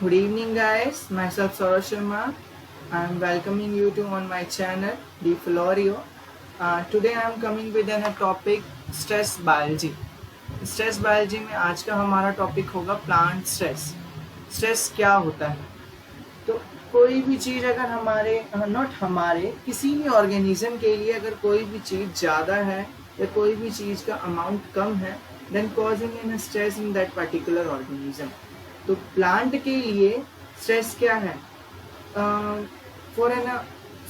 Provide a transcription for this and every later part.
Good evening, guys. Myself Saurabh Sharma. I'm welcoming you to on my channel, The Florio. Today I'm coming with a topic stress biology. Stress biology में आज का हमारा topic होगा plant stress. Stress क्या होता है? तो कोई भी चीज़ अगर हमारे नॉट हमारे किसी भी ऑर्गेनिज्म के लिए अगर कोई भी चीज़ ज़्यादा है या कोई भी चीज़ का अमाउंट कम है, then causing an stress in that particular organism. तो प्लांट के लिए स्ट्रेस क्या है? For an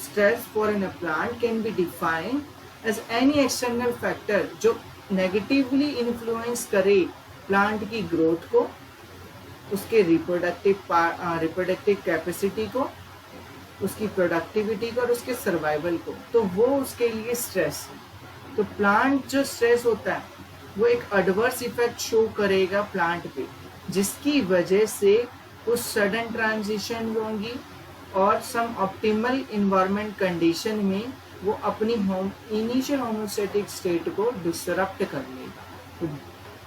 stress for an plant can be defined as any external factor जो नेगेटिवली इन्फ्लुएंस करे प्लांट की ग्रोथ को, उसके रिप्रोडक्टिव कैपेसिटी को, उसकी प्रोडक्टिविटी को और उसके सर्वाइवल को। तो वो उसके लिए स्ट्रेस। तो प्लांट जो स्ट्रेस होता है वो एक एडवर्स इफेक्ट शो करेगा प्लांट पे, जिसकी वजह से कुछ सडन ट्रांजिशन होंगी और सम ऑप्टिमल इन्वायरमेंट कंडीशन में वो अपनी इनिशियल होमोस्टैटिक स्टेट को डिसरप्ट कर लेगा। तो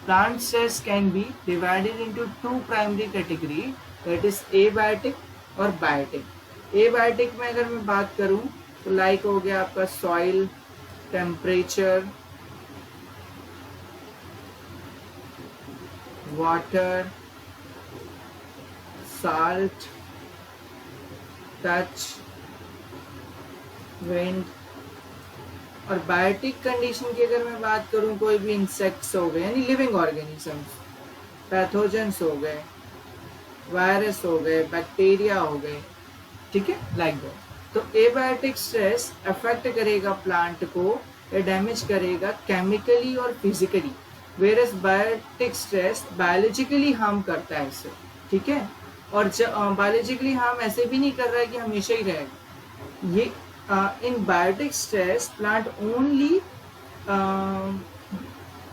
plant stress can be divided into two primary category, that is abiotic और बायोटिक। एबायोटिक में अगर मैं बात करूं तो लाइक हो गया आपका soil, temperature, water, salt, touch, wind. और बायोटिक कंडीशन की अगर मैं बात करूं, कोई भी इंसेक्ट्स हो गए यानी लिविंग ऑर्गेनिजम्स, पैथोजेंस हो गए, वायरस हो गए, बैक्टीरिया हो गए, ठीक है, लाइक दैट। तो एबायोटिक स्ट्रेस अफेक्ट करेगा प्लांट को या डैमेज करेगा केमिकली और physically, versus biotic stress biologically harm करता है इसे, ठीक है। और बायोलॉजिकली हार्म ऐसे भी नहीं कर रहा है कि हमेशा ही रहेगा ये। in biotic stress plant only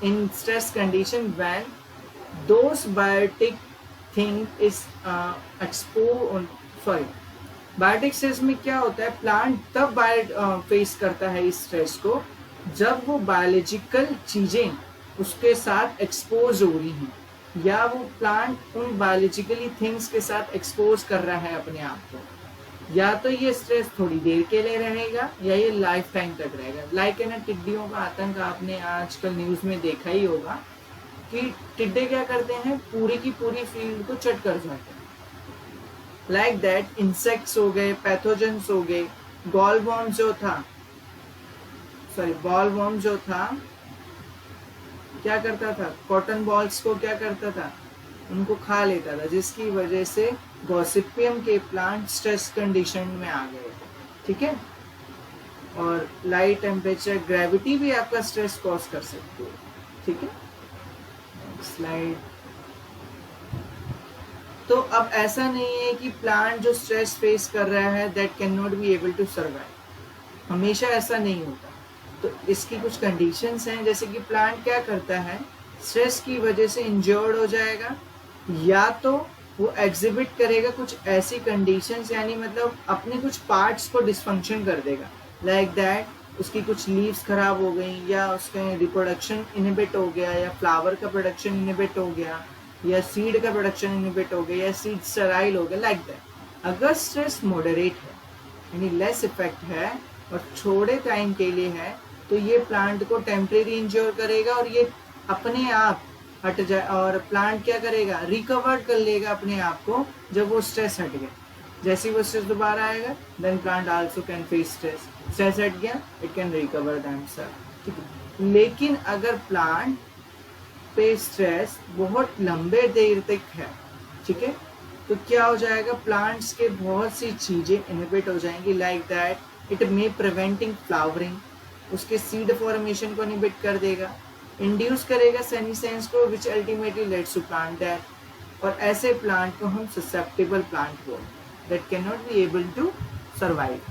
in stress condition when those biotic thing is biotic stress में क्या होता है, प्लांट तब फेस करता है इस स्ट्रेस को जब वो बायोलॉजिकल चीजें उसके साथ एक्सपोज हो रही हैं या वो प्लांट उन बायोलॉजिकली थिंग्स के साथ एक्सपोज कर रहा है अपने आप को। या तो ये स्ट्रेस थोड़ी देर के लिए रहेगा या ये लाइफ टाइम तक रहेगा। लाइक है ना, टिड्डियों का आतंक आपने आजकल न्यूज में देखा ही होगा कि टिड्डे क्या करते हैं, पूरी की पूरी फील्ड को चट कर जाते हैं। लाइक दैट इंसेक्ट्स हो गए, पैथोजेंस हो गए। बॉलवॉर्म जो था क्या करता था, कॉटन बॉल्स को क्या करता था, उनको खा लेता था, जिसकी वजह से गॉसिपियम के प्लांट स्ट्रेस कंडीशन में आ गए थे, ठीक है। और लाइट, टेम्परेचर, ग्रेविटी भी आपका स्ट्रेस कॉज कर सकती है, ठीक है। स्लाइड। तो अब ऐसा नहीं है कि प्लांट जो स्ट्रेस फेस कर रहा है that can not be able to survive, हमेशा ऐसा नहीं होता। तो इसकी कुछ कंडीशंस हैं, जैसे कि प्लांट क्या करता है, स्ट्रेस की वजह से इंजर्ड हो जाएगा या तो वो एग्जिबिट करेगा कुछ ऐसी कंडीशंस, यानी मतलब अपने कुछ पार्ट्स को डिसफंक्शन कर देगा। लाइक दैट उसकी कुछ लीव्स खराब हो गई या उसका रिप्रोडक्शन इनहिबिट हो गया या फ्लावर का प्रोडक्शन इनहिबिट हो गया या सीड का प्रोडक्शन इनहिबिट हो गया या सीड स्टेराइल हो गया, लाइक दैट। अगर स्ट्रेस मॉडरेट है यानी लेस इफेक्ट है और थोड़े टाइम के लिए है, तो ये प्लांट को टेम्परेरी इंज्योर करेगा और ये अपने आप हट जाए और प्लांट क्या करेगा, रिकवर कर लेगा अपने आप को जब वो स्ट्रेस हट गया। जैसे ही वो स्ट्रेस दोबारा आएगा, then plant also can face stress. Stress हट गया, इट कैन रिकवर देमसेल्फ, ठीक है। लेकिन अगर प्लांट पे स्ट्रेस बहुत लंबे देर तक है, ठीक है, तो क्या हो जाएगा, प्लांट्स के बहुत सी चीजें इनहिबिट हो जाएंगी। Like that it may preventing flowering, उसके सीड फॉर्मेशन को इनहिबिट कर देगा, इंड्यूस करेगा सेनिसेंस को, which ultimately leads to plant death. और ऐसे प्लांट को हम ससेप्टेबल प्लांट बोलते हैं, that can not be able to survive.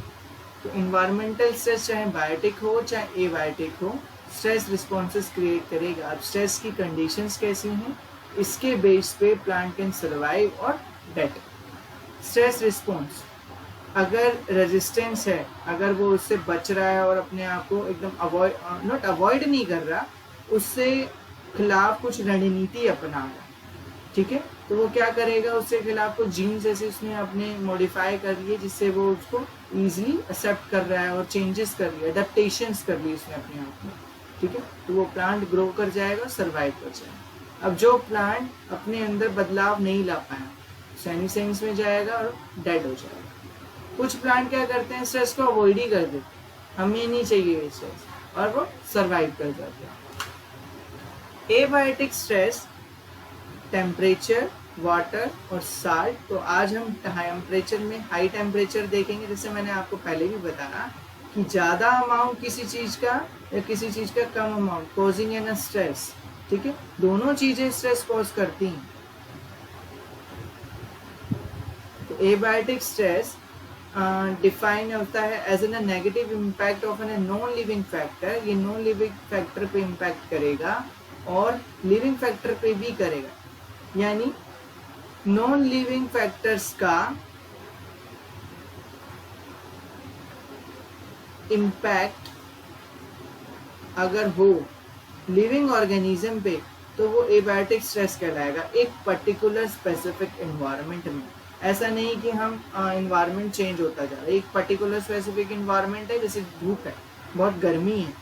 तो इन्वायरमेंटल स्ट्रेस चाहे बायोटिक हो चाहे एबायोटिक हो, स्ट्रेस रिस्पॉन्सेस क्रिएट करेगा। अब स्ट्रेस की कंडीशंस कैसी हैं, इसके बेस पे प्लांट कैन सर्वाइव और डेथ। स्ट्रेस रिस्पॉन्स, अगर रेजिस्टेंस है, अगर वो उससे बच रहा है और अपने आप को एकदम नॉट अवॉइड नहीं कर रहा, उससे खिलाफ कुछ रणनीति अपना रहा है, ठीक है, तो वो क्या करेगा, उसके खिलाफ कुछ जीन्स ऐसे उसने अपने मॉडिफाई कर लिए जिससे वो उसको ईजिली एक्सेप्ट कर रहा है और चेंजेस कर लिए, अडेप्टेशंस कर लिए उसने अपने आप में, ठीक है। तो वो प्लांट ग्रो कर जाएगा, सर्वाइव कर जाएगा। अब जो प्लांट अपने अंदर बदलाव नहीं ला पाया सेनीसेंस में जाएगा और डेड हो जाएगा। कुछ प्लांट क्या करते हैं, स्ट्रेस को अवॉइड ही कर देते, हमें नहीं चाहिए स्ट्रेस, और वो सर्वाइव कर जाते हैं। एबायोटिक स्ट्रेस, टेम्परेचर, वाटर और साल्ट। तो आज हम टेम्परेचर में हाई टेम्परेचर देखेंगे, जैसे मैंने आपको पहले भी बताया कि ज़्यादा अमाउंट किसी चीज़ का या किसी चीज़ का कम अमाउंट कॉजिंग एन स्ट्रेस, ठीक है, दोनों चीज़ें स्ट्रेस कॉज करती हैं। तो एबायोटिक स्ट्रेस डिफाइन होता है as an negative impact of an non living factor. ये नॉन लिविंग फैक्टर पे इम्पैक्ट करेगा और लिविंग फैक्टर पे भी करेगा, यानी नॉन लिविंग फैक्टर्स का इम्पैक्ट अगर हो लिविंग ऑर्गेनिज्म पे तो वो एबायोटिक स्ट्रेस कहलाएगा, एक पर्टिकुलर स्पेसिफिक एनवायरनमेंट में। ऐसा नहीं कि हम एनवायरनमेंट चेंज होता जा रहा है, एक पर्टिकुलर स्पेसिफिक एनवायरनमेंट है, जैसे धूप है, बहुत गर्मी है,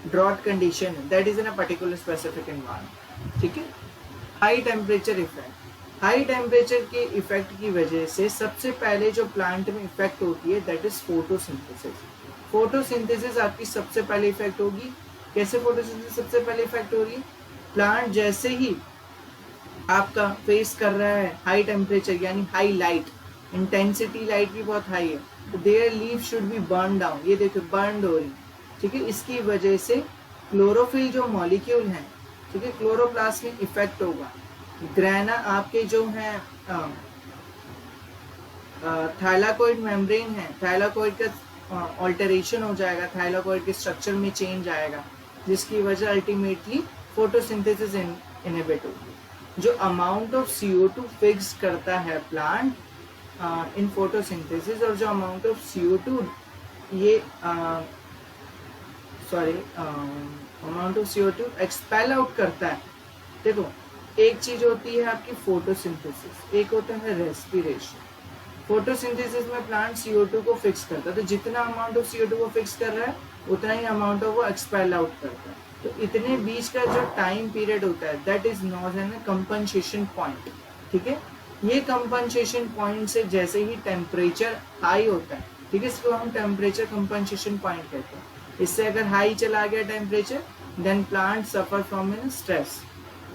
ड्रॉट कंडीशन है, that is in a particular specific environment, ठीक है। High temperature effect, high temperature के इफेक्ट की वजह से सबसे पहले जो प्लांट में इफेक्ट होती है दैट इज फोटोसिंथेसिस। फोटोसिंथेसिस आपकी सबसे पहले इफेक्ट होगी। कैसे फोटोसिंथेसिस सबसे पहले इफेक्ट हो रही है, प्लांट जैसे ही आपका फेस कर रहा है हाई टेम्परेचर यानी हाई लाइट, इंटेंसिटी लाइट भी बहुत हाई है, तो their leaf should be burn down, ये देखो बर्न हो रही, ठीक है। इसकी वजह से क्लोरोफिल जो मॉलिक्यूल हैं, ठीक है, क्लोरोप्लास्ट में इफेक्ट होगा। ग्रेना आपके जो है थाइलाकोइड मेम्ब्रेन है, थाइलाकोइड का ऑल्टरेशन हो जाएगा, थाइलाकोइड के स्ट्रक्चर में चेंज आएगा, जिसकी वजह अल्टीमेटली फोटोसिंथेसिस इनहिबिट होगी। जो अमाउंट ऑफ CO2 फिक्स करता है प्लांट इन फोटोसिंथेसिस, और जो अमाउंट ऑफ CO2 ये amount of CO2 expel out करता है। देखो, एक चीज होती है आपकी फोटोसिंथेसिस, एक होता है रेस्पिरेशन। फोटोसिंथेसिस में प्लांट CO2 को फिक्स करता है, तो जितना अमाउंट ऑफ CO2 को फिक्स कर रहा है उतना ही अमाउंट ऑफ वो एक्सपेल आउट करता है। तो इतने बीच का जो टाइम पीरियड होता है that is known as compensation point, ठीक है। ये कंपनसेशन पॉइंट से जैसे ही टेम्परेचर हाई होता है, ठीक है, इसको हम टेम्परेचर कंपनसेशन पॉइंट कहते हैं। इससे अगर हाई चला गया temperature then plant suffer from an stress.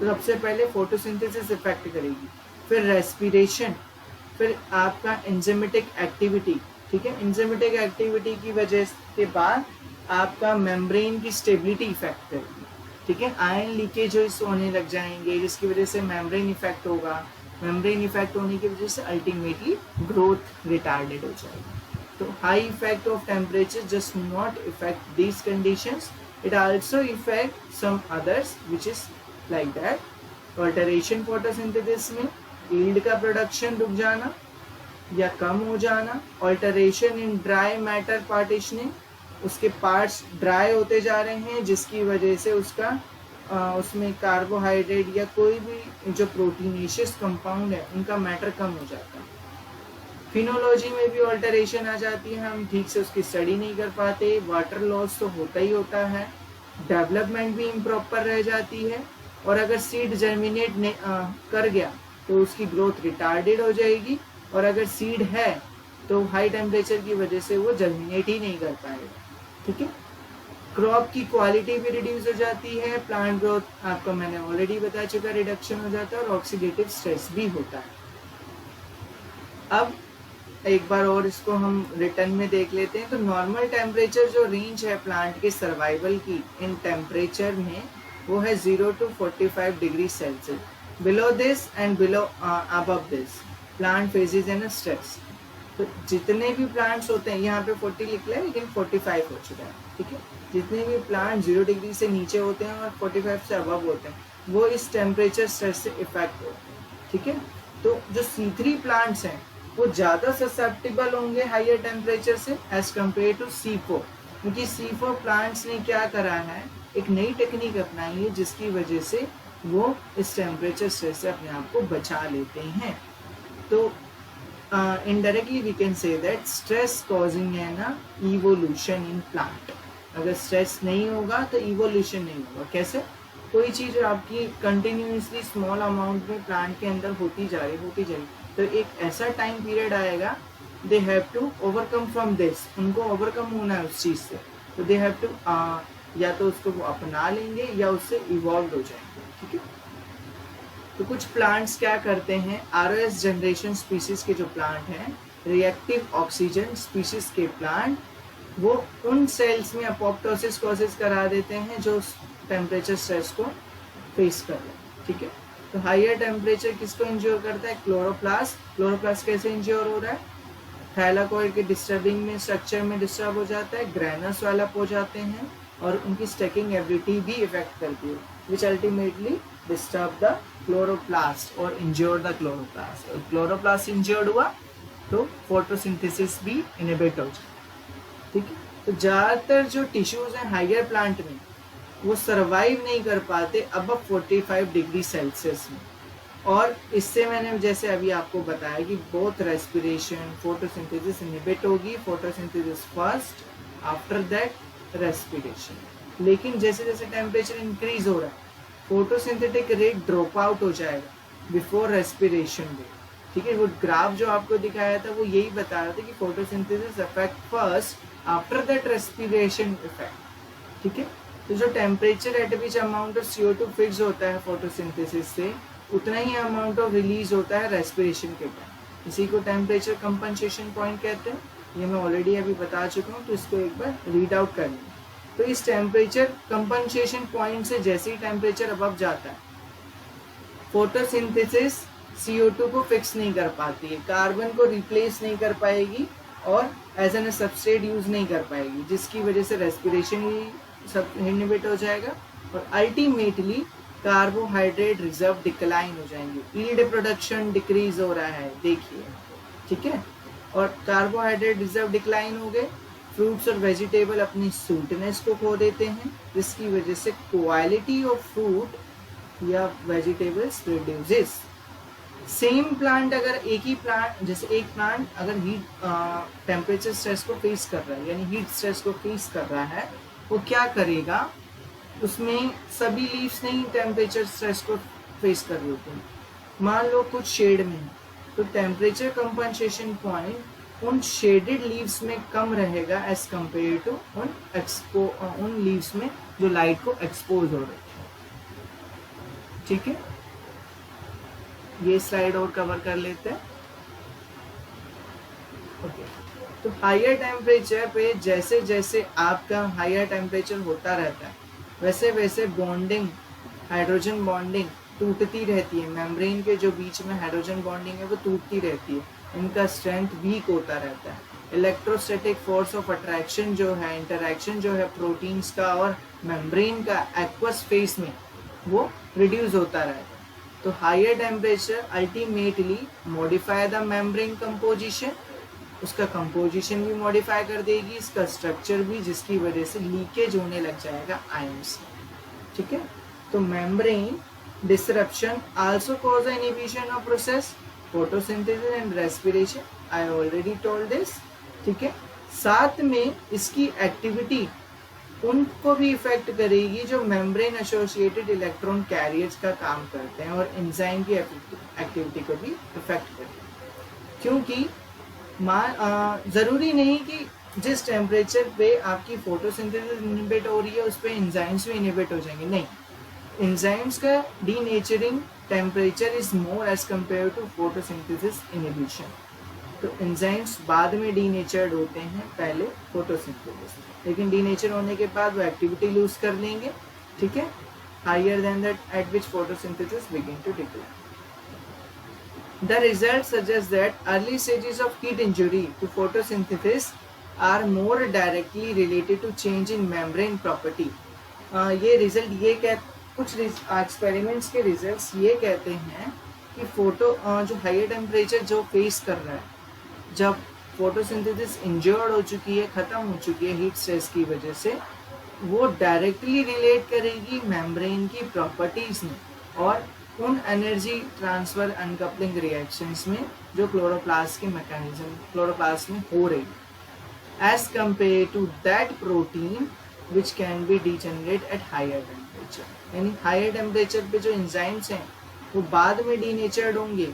तो सबसे पहले फोटोसिंथेसिस इफेक्ट करेगी, फिर रेस्पिरेशन, फिर आपका एंजाइमेटिक एक्टिविटी, ठीक है। एंजाइमेटिक एक्टिविटी की वजह के बाद आपका मेम्ब्रेन की स्टेबिलिटी इफेक्ट करेगी, ठीक है। आयन लीकेज होने लग जाएंगे जिसकी वजह से मेम्ब्रेन इफेक्ट होगा। मेम्ब्रेन इफेक्ट होने की वजह से अल्टीमेटली ग्रोथ रिटार्डेड हो जाएगी। तो high effect of temperature just not effect these conditions, it also effect some others which is like that alteration photosynthesis में, यील्ड का प्रोडक्शन रुक जाना या कम हो जाना, alteration in dry matter partitioning, उसके पार्ट्स ड्राई होते जा रहे हैं जिसकी वजह से उसका उसमें कार्बोहाइड्रेट या कोई भी जो प्रोटीनेशियस कंपाउंड है उनका मैटर कम हो जाता है। फिनोलॉजी में भी अल्टरेशन आ जाती है, हम ठीक से उसकी स्टडी नहीं कर पाते, वाटर लॉस तो होता ही होता है, डेवलपमेंट भी इम्प्रॉपर रह जाती है, और अगर सीड जर्मिनेट कर गया तो उसकी ग्रोथ रिटार्डेड हो जाएगी, और अगर सीड है तो हाई टेम्परेचर की वजह से वो जर्मिनेट ही नहीं कर पाएगा, ठीक है। क्रॉप की क्वालिटी भी रिड्यूस हो जाती है, प्लांट ग्रोथ आपको मैंने ऑलरेडी बता चुका रिडक्शन हो जाता है, और ऑक्सीडेटिव स्ट्रेस भी होता है। अब एक बार और इसको हम रिटर्न में देख लेते हैं। तो नॉर्मल टेम्परेचर जो रेंज है प्लांट के सर्वाइवल की इन टेम्परेचर में वो है 0 to 45 degree Celsius. Below this and below above this plant phases in stress. तो जितने भी प्लांट्स होते हैं, यहाँ पे 40 लिख लिया लेकिन 45 हो चुका है, ठीक है। जितने भी प्लांट 0 डिग्री से नीचे होते हैं और 45 से अबव होते हैं वो इस टेम्परेचर स्ट्रेस से इफेक्ट होते हैं, ठीक है। तो जो C3 प्लांट्स हैं वो ज़्यादा ससेप्टेबल होंगे हाइयर टेम्परेचर से एज कम्पेयर टू C4, क्योंकि C4 प्लांट्स ने क्या करा है, एक नई टेक्निक अपनाई है जिसकी वजह से वो इस टेम्परेचर स्ट्रेस से अपने आप को बचा लेते हैं। तो indirectly we can say that stress causing an evolution in plant। अगर स्ट्रेस नहीं होगा तो इवोल्यूशन नहीं होगा। कैसे? कोई चीज़ आपकी कंटिन्यूसली स्मॉल अमाउंट में प्लांट के अंदर होती जा रही तो एक ऐसा टाइम पीरियड आएगा, they have to overcome from this, उनको ओवरकम होना है उस चीज़ से, तो दे हैव टू या तो उसको वो अपना लेंगे या उससे इवॉल्व हो जाएंगे। ठीक है, तो कुछ प्लांट्स क्या करते हैं, आरओएस जनरेशन स्पीसीज के जो प्लांट हैं, रिएक्टिव ऑक्सीजन स्पीसीज के प्लांट, वो उन सेल्स में अपोप्टोसिस कॉजेज करा देते हैं जो टेम्परेचर स्ट्रेस को फेस कर रहे हैं। ठीक है, तो हाइयर टेम्परेचर किसको इंज्योर करता है? क्लोरोप्लास्ट। क्लोरोप्लास्ट कैसे इंज्योर हो रहा है? थाइलाकॉइड के डिस्टर्बिंग में स्ट्रक्चर में डिस्टर्ब हो जाता है, ग्रैनस डेवलप हो जाते हैं और उनकी स्टैकिंग एबिलिटी भी इफेक्ट करती है, which ultimately disturb the chloroplast और इंज्योर द क्लोरोप्लास्ट। और क्लोरोप्लास्ट इंज्योर्ड हुआ तो फोटोसिंथेसिस भी इनहिबिट हो जाए। ठीक है, तो ज़्यादातर जो टिश्यूज हैं हाइयर प्लांट में वो सरवाइव नहीं कर पाते अब 45 डिग्री सेल्सियस में। और इससे मैंने जैसे अभी आपको बताया कि बोथ रेस्पिरेशन फोटोसिंथेसिस इनहिबिट होगी, photosynthesis first, after that respiration. लेकिन जैसे जैसे टेम्परेचर इंक्रीज हो रहा है फोटोसिंथेटिक रेट ड्रॉप आउट हो जाएगा बिफोर रेस्पिरेशन रेट। ठीक है, वो ग्राफ जो आपको दिखाया था वो यही बता रहा था कि photosynthesis effect first, after that respiration effect. ठीक है, तो जो temperature at which amount of CO2 fix होता है फोटोसिंथेसिस से, उतना ही अमाउंट ऑफ रिलीज होता है रेस्पिरेशन के टाइम। इसी को टेम्परेचर कंपनसेशन पॉइंट कहते हैं। ये मैं ऑलरेडी अभी बता चुका हूँ, तो इसको एक बार रीड आउट कर लें। तो इस टेम्परेचर कंपनसेशन पॉइंट से जैसे ही टेम्परेचर अबव जाता है, फोटोसिंथेसिस CO2 को फिक्स नहीं कर पाती है, कार्बन को रिप्लेस नहीं कर पाएगी और एज एन सबस्ट्रेट यूज नहीं कर पाएगी, जिसकी वजह से रेस्पिरेशन ही सब इनहिबिट हो जाएगा और अल्टीमेटली कार्बोहाइड्रेट रिजर्व डिक्लाइन हो जाएंगे। यील्ड प्रोडक्शन डिक्रीज हो रहा है, देखिए। ठीक है, और कार्बोहाइड्रेट रिजर्व डिक्लाइन हो गए, फ्रूट्स और वेजिटेबल अपनी स्वीटनेस को खो देते हैं, जिसकी वजह से क्वालिटी ऑफ फ्रूट या वेजिटेबल्स रिड्यूसेस। सेम प्लांट अगर एक ही प्लांट, जैसे एक प्लांट अगर हीट टेम्परेचर स्ट्रेस को फेस कर रहा है यानी हीट स्ट्रेस को फेस कर रहा है, वो क्या करेगा, उसमें सभी लीव्स नहीं टेम्परेचर स्ट्रेस को फेस कर रहे होते हैं। मान लो कुछ शेड में है तो टेम्परेचर कंपनसेशन पॉइंट उन शेडेड लीव्स में कम रहेगा एज कम्पेयर टू उन लीव्स में जो लाइट को एक्सपोज हो रहे हैं। ठीक है, ये स्लाइड और कवर कर लेते हैं। ओके, तो हायर टेम्परेचर पे जैसे जैसे आपका हायर टेम्परेचर होता रहता है वैसे वैसे बॉन्डिंग, हाइड्रोजन बॉन्डिंग टूटती रहती है। मेम्ब्रेन के जो बीच में हाइड्रोजन बॉन्डिंग है वो टूटती रहती है, इनका स्ट्रेंथ वीक होता रहता है। इलेक्ट्रोस्टैटिक फोर्स ऑफ अट्रैक्शन जो है, इंटरैक्शन जो है प्रोटीन्स का और मेम्ब्रेन का एक्वस फेस में, वो रिड्यूस होता रहता है। तो higher temperature ultimately modify the membrane composition, उसका कंपोजिशन भी मॉडिफाई कर देगी, इसका स्ट्रक्चर भी, जिसकी वजह से लीकेज होने लग जाएगा आयंस। ठीक है, तो membrane disruption also cause the inhibition of process photosynthesis and respiration, I already told this. ठीक है, साथ में इसकी एक्टिविटी उनको भी इफेक्ट करेगी जो मेम्ब्रेन एसोसिएटेड इलेक्ट्रॉन कैरियर्स का काम करते हैं और एंजाइम की एक्टिविटी को भी इफेक्ट करेगी। क्योंकि ज़रूरी नहीं कि जिस टेम्परेचर पे आपकी फोटोसिंथेसिस इनहिबिट हो रही है उस पर एंजाइम्स भी इनहिबिट हो जाएंगे, नहीं। एंजाइम्स का denaturing temperature is more as compare to photosynthesis inhibition. तो एंजाइम्स बाद में डीनेचर्ड होते हैं, पहले फोटोसिंथेसिस, लेकिन डीनेचर होने के बाद वो एक्टिविटी लूज कर लेंगे। ठीक है, higher than that at which photosynthesis begin to decline. The result suggests that early stages of heat injury to photosynthesis are more directly related to change in membrane property. ये result ये कुछ experiments के results ये कहते हैं कि जो higher temperature जो फेस कर रहा है, जब फोटोसिंथेसिस इंजर्ड हो चुकी है, ख़त्म हो चुकी है हीट स्ट्रेस की वजह से, वो डायरेक्टली रिलेट करेगी मेम्ब्रेन की प्रॉपर्टीज़ में। और उन एनर्जी ट्रांसफर अनकपलिंग रिएक्शंस में जो क्लोरोप्लास्ट के मैकेनिज्म क्लोरोप्लास्ट में हो रही है, as compare to that protein which can be degenerate at higher temperature. यानी हायर टेम्परेचर पे जो एंजाइम्स हैं वो बाद में डीनेचर्ड होंगे,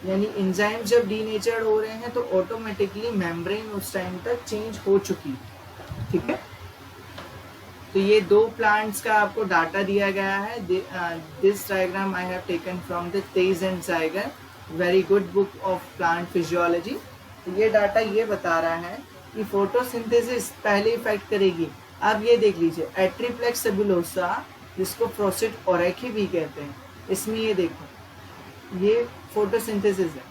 यानी एंजाइम्स जब डीनेचर्ड हो रहे हैं तो ऑटोमेटिकली मेम्ब्रेन उस टाइम तक चेंज हो चुकी है। ठीक है, तो ये दो प्लांट्स का आपको डाटा दिया गया है। This diagram I have taken from the Taiz and Zeiger, very good book of plant physiology. ये डाटा ये बता रहा है कि फोटोसिंथेसिस पहले इफेक्ट करेगी। आप ये देख लीजिए, एट्रिप्लेक्स सेबुलोसा जिसको फ्रोसिट ओरेखी भी कहते हैं, इसमें ये देखो ये फोटोसिंथेसिस है।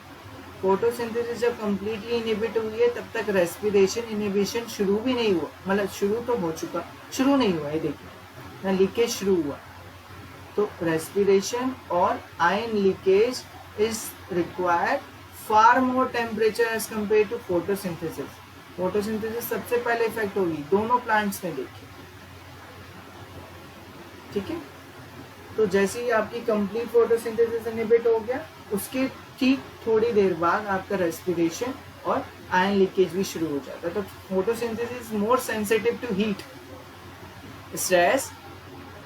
फोटोसिंथेसिस जब कम्प्लीटली इनहिबिट हुई है तब तक रेस्पिरेशन इनहिबिशन शुरू भी नहीं हुआ, मतलब शुरू तो हो चुका, शुरू नहीं हुआ है। देखिए ना, लीकेज शुरू हुआ, तो रेस्पिरेशन और ion leakage is required far more temperature as compare to photosynthesis. Photosynthesis सबसे पहले इफेक्ट होगी दोनों प्लांट्स में, देखिए। ठीक है, तो जैसे ही आपकी कंप्लीट फोटोसिंथेसिस इनहिबिट हो गया, उसके ठीक थोड़ी देर बाद आपका रेस्पिरेशन और आयन लीकेज भी शुरू हो जाता है। तो photosynthesis more sensitive to heat stress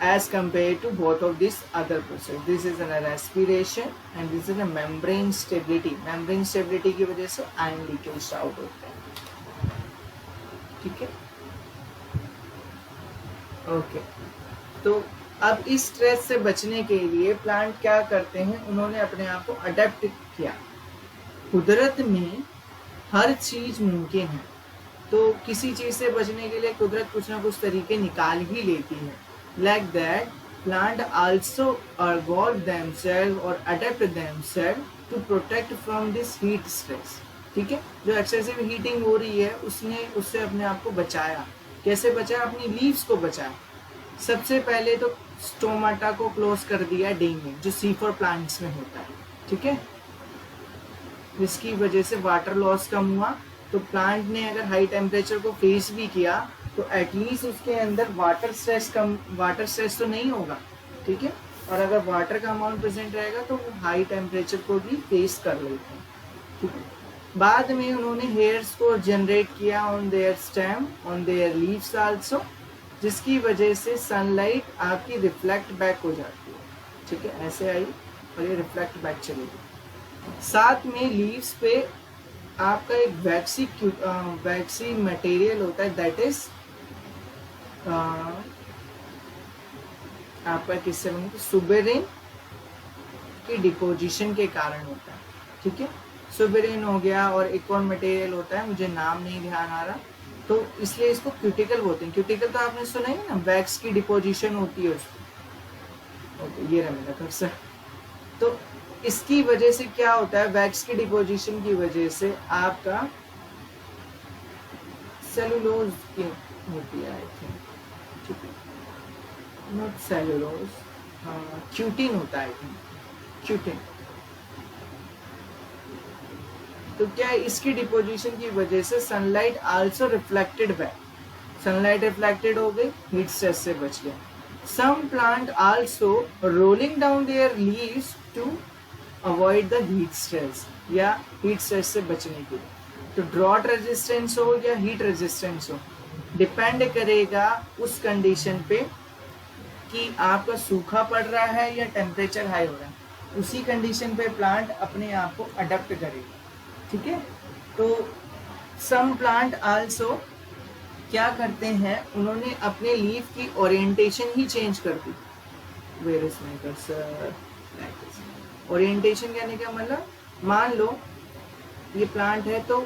as compared to both of these other process. This is a respiration and this is a membrane stability. Membrane stability की वजह से ion leakage out होता है। ठीक है, ओके। तो अब इस स्ट्रेस से बचने के लिए प्लांट क्या करते हैं, उन्होंने अपने आप को अडेप्ट किया। कुदरत में हर चीज मुमकिन है, तो किसी चीज से बचने के लिए कुदरत कुछ ना कुछ तरीके निकाल ही लेती है। Like that, plant also evolve themselves or adapt themselves to protect from this heat stress. ठीक है, जो एक्सेसिव हीटिंग हो रही है उसने उससे अपने आप को बचाया। कैसे बचाया? अपनी लीव्स को बचाया। सबसे पहले तो स्टोमाटा को क्लोज कर दिया डे में, जो C4 प्लांट्स में होता है। ठीक है, जिसकी वजह से वाटर लॉस कम हुआ। तो प्लांट ने अगर हाई टेम्परेचर को फेस भी किया तो एटलीस्ट उसके अंदर वाटर स्ट्रेस तो नहीं होगा। ठीक है, और अगर वाटर का अमाउंट प्रेजेंट रहेगा तो वो हाई टेम्परेचर को भी फेस कर लेते हैं। ठीक है, बाद में उन्होंने हेयर्स को जनरेट किया on their stem, on their leaves also, जिसकी वजह से सनलाइट आपकी रिफ्लेक्ट बैक हो जाती है। ठीक है, ऐसे आई और ये रिफ्लेक्ट बैक चलेगी। साथ में लीव्स पे आपका एक वैक्सी मटेरियल होता है, दैट इज आपका किससे बनता है? सुबेरिन की डिपोजिशन के कारण होता है। ठीक है, सुबेरिन हो गया और एक और मटेरियल होता है, मुझे नाम नहीं ध्यान आ रहा, तो इसलिए इसको क्यूटिकल बोलते हैं। क्यूटिकल तो आपने सुना ही ना, वैक्स की डिपोजिशन होती है उसको। ओके, ये रहा मेरा कर्सर। तो इसकी वजह से क्या होता है, वैक्स की डिपोजिशन की वजह से आपका सेलुलोज की होती है, I think, not cellulose, cutin होता है, क्यूटिन। तो क्या है, इसकी डिपोजिशन की वजह से sunlight also reflected back, sunlight reflected हो गई, हीट स्ट्रेस से बच गया। Some plant also rolling down their leaves to avoid the heat stress, या हीट स्ट्रेस से बचने के लिए। तो ड्रॉट रेजिस्टेंस हो या हीट रेजिस्टेंस हो, डिपेंड करेगा उस कंडीशन पे कि आपका सूखा पड़ रहा है या टेम्परेचर हाई हो रहा है। उसी कंडीशन पे प्लांट अपने आप को अडेप्ट करेगा। ठीक है, तो सम प्लांट आल्सो क्या करते हैं, उन्होंने अपने लीफ की ओरिएंटेशन ही चेंज कर दी। Where is my cursor? Orientation कहने का मतलब, मान लो ये प्लांट है तो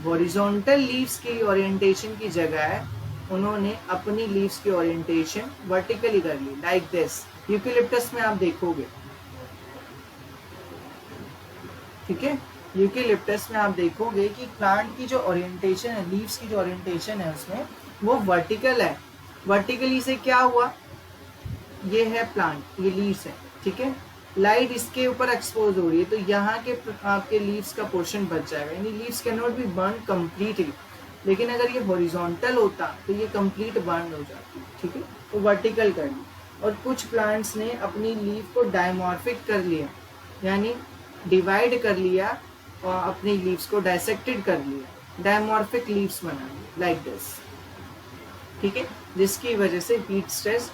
हॉरिजॉन्टल लीव्स की ओरिएंटेशन की जगह उन्होंने अपनी लीव्स की ओरिएंटेशन वर्टिकली कर ली, लाइक दिस। यूकेलिप्टस में आप देखोगे, ठीक है, यूकेलिप्टस में आप देखोगे कि प्लांट की जो ओरिएंटेशन है, लीव्स की जो ओरिएंटेशन है उसमें वो वर्टिकल है। वर्टिकली से क्या हुआ, ये है प्लांट, ये लीव्स है। ठीक है, लाइट इसके ऊपर एक्सपोज हो रही है तो यहाँ के आपके लीव्स का पोर्शन बच जाएगा, यानी leaves can not B burn completely. लेकिन अगर ये हॉरिजॉन्टल होता तो ये कंप्लीट बर्न हो जाती। ठीक है, तो वर्टिकल कर ली। और कुछ प्लांट्स ने अपनी लीफ को डायमॉर्फिक कर लिया, यानी डिवाइड कर लिया और अपनी लीव्स को डायसेक्टेड कर लिया, डायमॉर्फिक लीव्स बना ली लाइक दिस, ठीक है, जिसकी वजह से हीट स्ट्रेस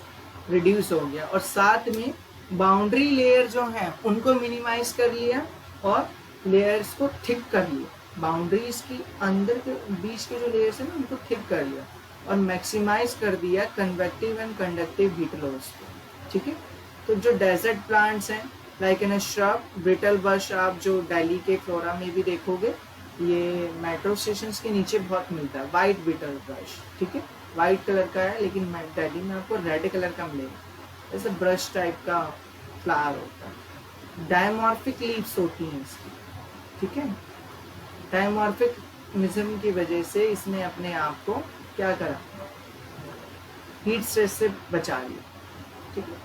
रिड्यूस हो गया और साथ में बाउंड्री लेयर जो है उनको मिनिमाइज कर लिया और लेयर्स को थिक कर लिया, बाउंड्रीज की अंदर के बीच के जो लेयर्स है ना उनको थिक कर लिया और मैक्सिमाइज कर दिया convective and conductive heat loss को, ठीक है। तो जो डेजर्ट प्लांट्स हैं लाइक इन श्रब, ब्रिटल बश आप जो दिल्ली के फ्लोरा में भी देखोगे, ये मेट्रो स्टेशन के नीचे बहुत मिलता है, वाइट ब्रिटल बश, ठीक है, वाइट कलर का है, लेकिन दिल्ली में आपको रेड कलर का मिलेगा, ऐसे ब्रश टाइप का फ्लावर होता है, डायमॉर्फिक लीव्स होती हैं इसकी, ठीक है। डायमॉर्फिज्म की वजह से इसने अपने आप को क्या करा, हीट स्ट्रेस से बचा लिया, ठीक है।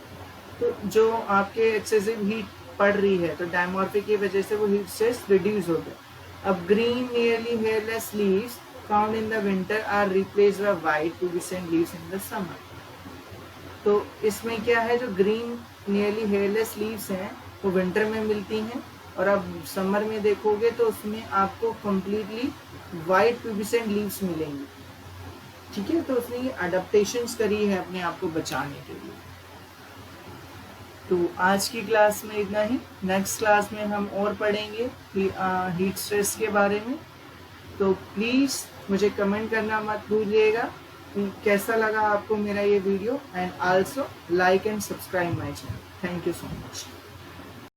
तो जो आपके एक्सेसिव हीट पड़ रही है तो डायमॉर्फिक की वजह से वो हीट स्ट्रेस रिड्यूस हो गया। अब green nearly hairless leaves found in the winter are replaced by white pubescent leaves in the summer. तो इसमें क्या है, जो ग्रीन नियरली हेयरलेस लीव्स हैं वो विंटर में मिलती हैं और अब समर में देखोगे तो उसमें आपको कम्प्लीटली वाइट प्यूबिसेंट लीव्स मिलेंगी, ठीक है। तो उसने ये अडेप्टेशंस करी है अपने आप को बचाने के लिए। तो आज की क्लास में इतना ही, नेक्स्ट क्लास में हम और पढ़ेंगे हीट स्ट्रेस के बारे में। तो प्लीज़ मुझे कमेंट करना मत भूलिएगा कि कैसा लगा आपको मेरा ये video, and also like and subscribe my channel. Thank you so much.